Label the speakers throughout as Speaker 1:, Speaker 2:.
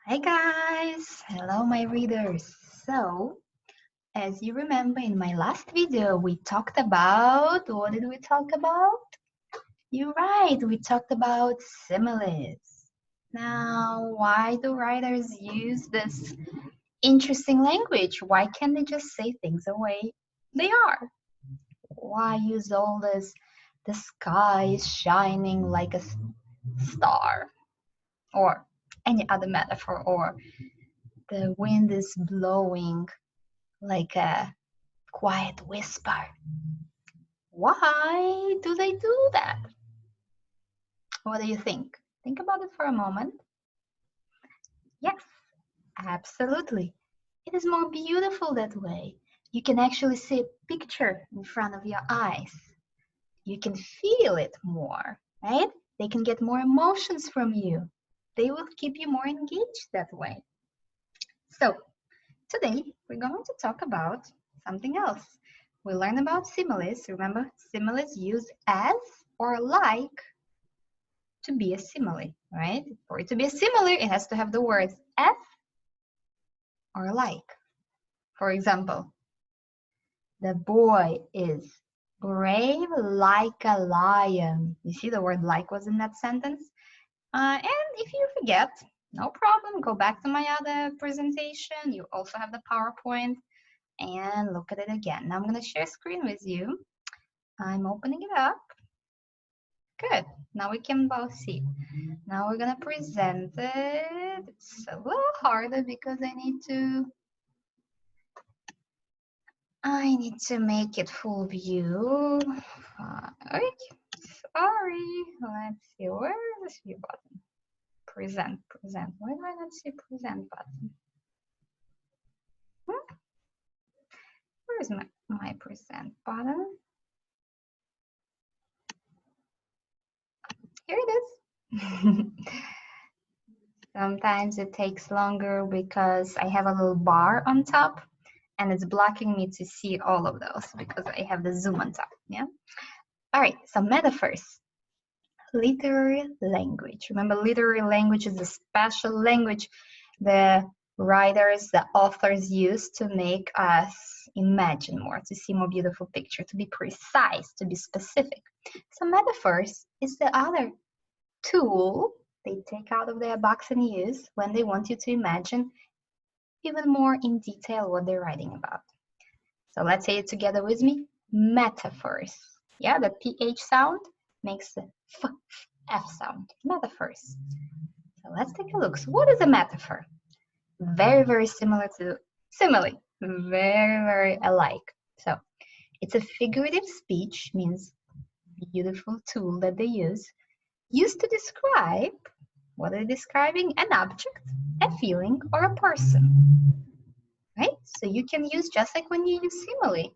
Speaker 1: Hi guys! Hello my readers! So, as you remember in my last video, we talked about, what did we talk about? You're right, we talked about similes. Now, why do writers use this interesting language? Why can't they just say things the way they are? Why use all this, the sky is shining like a star, or any other metaphor, or the wind is blowing like a quiet whisper. Why do they do that? What do you think? Think about it for a moment. Yes, absolutely. It is more beautiful that way. You can actually see a picture in front of your eyes. You can feel it more, right? They can get more emotions from you. They will keep you more engaged that way. So, today, we're going to talk about something else. We learned about similes. Remember, similes use as or like to be a simile, right? For it to be a simile, it has to have the words as or like. For example, the boy is brave like a lion. You see the word like was in that sentence? And if you forget, no problem, go back to my other presentation. You also have the PowerPoint and look at it again. Now I'm going to share screen with you. I'm opening it up. Good. Now we can both see. Now we're going to present it. It's a little harder because I need to make it full view. Sorry. Let's see. Where is the view button? Present. Why do I not see present button? Where is my present button? Here it is. Sometimes it takes longer because I have a little bar on top and it's blocking me to see all of those because I have the zoom on top. Yeah. All right. So metaphors. Literary language. Remember, literary language is a special language the writers, the authors use to make us imagine more, to see more beautiful picture, to be precise, to be specific. So metaphors is the other tool they take out of their box and use when they want you to imagine even more in detail what they're writing about. So let's say it together with me. Metaphors. Yeah, the PH sound makes the F sound. Metaphors. So let's take a look. So what is a metaphor? Very, very similar to simile. Very, very alike. So it's a figurative speech, means beautiful tool that they used to describe, what are they describing? An object, a feeling, or a person, right? So you can use, just like when you use simile,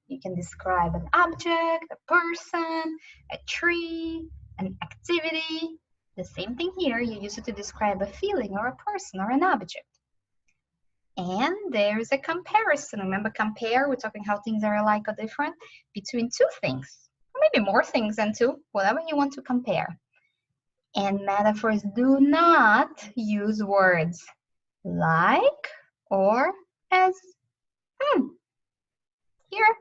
Speaker 1: you can describe an object, a person, a tree, an activity. The same thing here, you use it to describe a feeling or a person or an object. And there's a comparison. Remember, compare, we're talking how things are alike or different between two things, or maybe more things than two, whatever you want to compare. And metaphors do not use words like or as.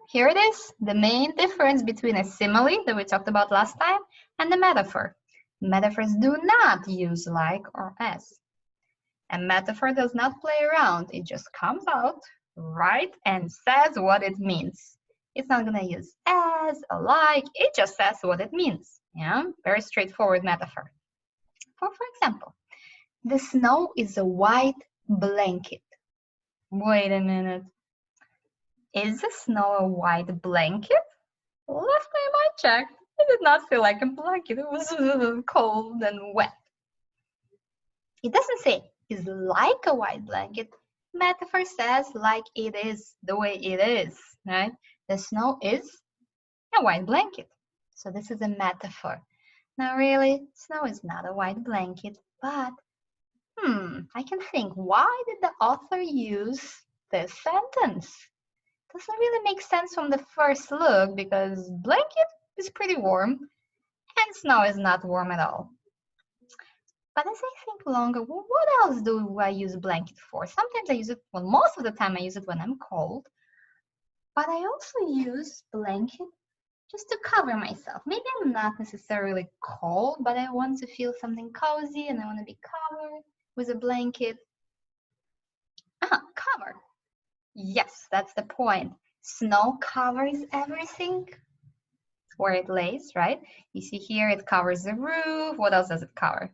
Speaker 1: Here it is, the main difference between a simile that we talked about last time and the metaphor. Metaphors do not use like or as. A metaphor does not play around. It just comes out right and says what it means. It's not going to use as or like. It just says what it means. Yeah, very straightforward metaphor. For example, the snow is a white blanket. Wait a minute. Is the snow a white blanket? Last time I checked, it did not feel like a blanket. It was cold and wet. It doesn't say it's like a white blanket. Metaphor says like it is, the way it is, right? The snow is a white blanket. So this is a metaphor. Now really, snow is not a white blanket, but I can think, why did the author use this sentence? Doesn't really make sense from the first look because blanket is pretty warm and snow is not warm at all. But as I think longer, well, what else do I use blanket for? Sometimes I use it, well, most of the time I use it when I'm cold. But I also use blanket just to cover myself. Maybe I'm not necessarily cold, but I want to feel something cozy and I want to be covered with a blanket. Cover. Yes, that's the point. Snow covers everything where it lays, right? You see here, it covers the roof. What else does it cover?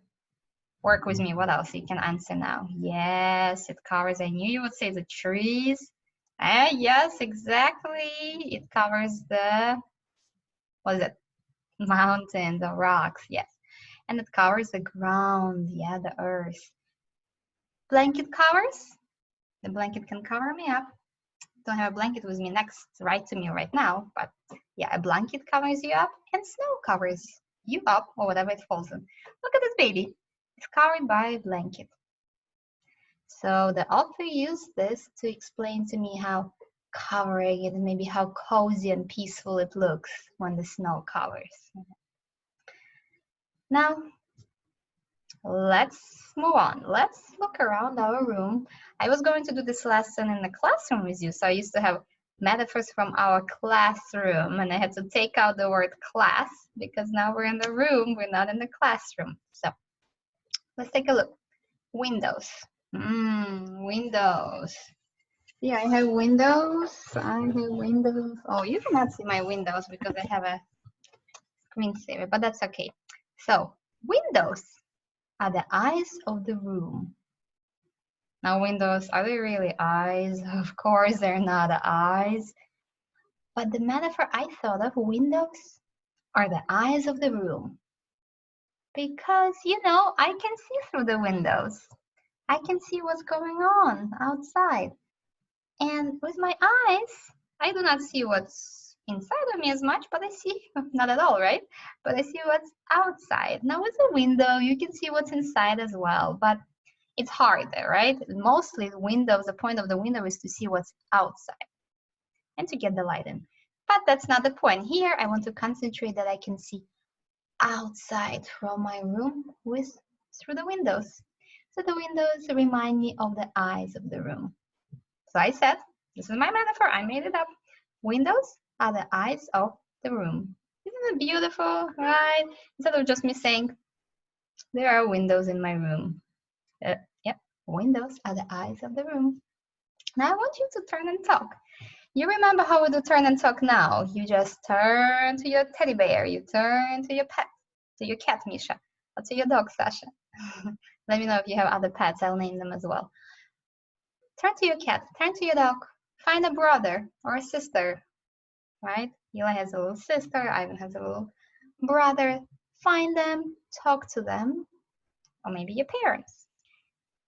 Speaker 1: Work with me. What else? You can answer now. Yes, it covers. I knew you would say the trees. Yes, exactly. It covers the, what is it? Mountain, the rocks. Yes. And it covers the ground. Yeah, the earth. Blanket covers. The blanket can cover me up. Don't have a blanket with me next right to me right now, but yeah, a blanket covers you up and snow covers you up or whatever it falls in. Look at this baby. It's covered by a blanket. So the author used this to explain to me how covering it and maybe how cozy and peaceful it looks when the snow covers. Now, let's move on. Let's look around our room. I was going to do this lesson in the classroom with you, so I used to have metaphors from our classroom, and I had to take out the word class because now we're in the room, we're not in the classroom. So let's take a look. Windows. Windows. Yeah, I have windows. I have windows. Oh, you cannot see my windows because I have a screensaver, but that's okay. So windows are the eyes of the room. Now, windows, are they really eyes? Of course, they're not eyes. But the metaphor I thought of, windows, are the eyes of the room. Because, you know, I can see through the windows. I can see what's going on outside. And with my eyes, I do not see what's inside of me as much, but I see, not at all, right? But I see what's outside. Now, with a window, you can see what's inside as well, but it's harder, right? Mostly the windows, the point of the window is to see what's outside and to get the light in. But that's not the point. Here, I want to concentrate that I can see outside from my room through the windows. So the windows remind me of the eyes of the room. So I said, this is my metaphor, I made it up. Windows are the eyes of the room. Isn't it beautiful, right? Instead of just me saying, there are windows in my room. Yep, windows are the eyes of the room. Now I want you to turn and talk. You remember how we do turn and talk now? You just turn to your teddy bear, you turn to your pet, to your cat, Misha, or to your dog, Sasha. Let me know if you have other pets, I'll name them as well. Turn to your cat, turn to your dog, find a brother or a sister, right? Eli has a little sister, Ivan has a little brother. Find them, talk to them, or maybe your parents.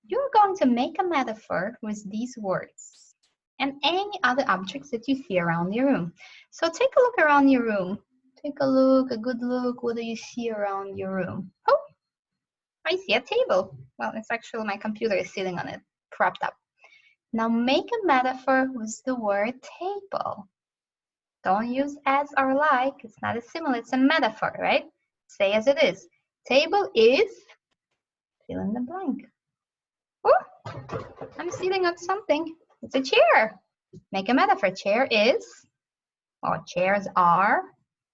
Speaker 1: You're going to make a metaphor with these words and any other objects that you see around your room. So take a look around your room. Take a look, a good look. What do you see around your room? Oh, I see a table. Well, it's actually my computer is sitting on it, propped up. Now make a metaphor with the word table. Don't use as or like. It's not a simile, it's a metaphor, right? Say as it is. Table is, fill in the blank. Oh, I'm sitting on something. It's a chair. Make a metaphor. Chair is, or chairs are.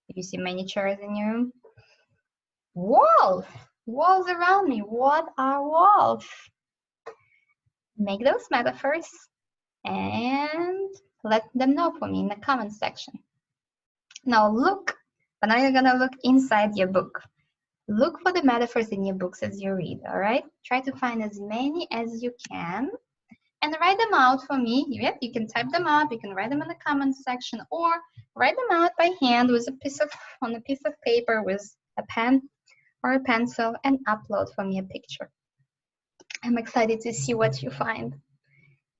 Speaker 1: You see many chairs in your room. Walls. Walls around me. What are walls? Make those metaphors and let them know for me in the comment section. Now look, but now you're gonna look inside your book. Look for the metaphors in your books as you read, all right? Try to find as many as you can and write them out for me. You can type them out, you can write them in the comments section, or write them out by hand with on a piece of paper with a pen or a pencil and upload for me a picture. I'm excited to see what you find.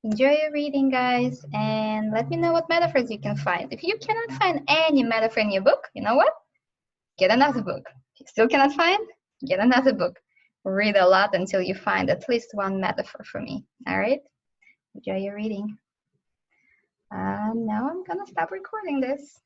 Speaker 1: Enjoy your reading, guys, and let me know what metaphors you can find. If you cannot find any metaphor in your book, you know what? Get another book. If you still cannot find, get another book. Read a lot until you find at least one metaphor for me, all right? Enjoy your reading. Now I'm gonna stop recording this.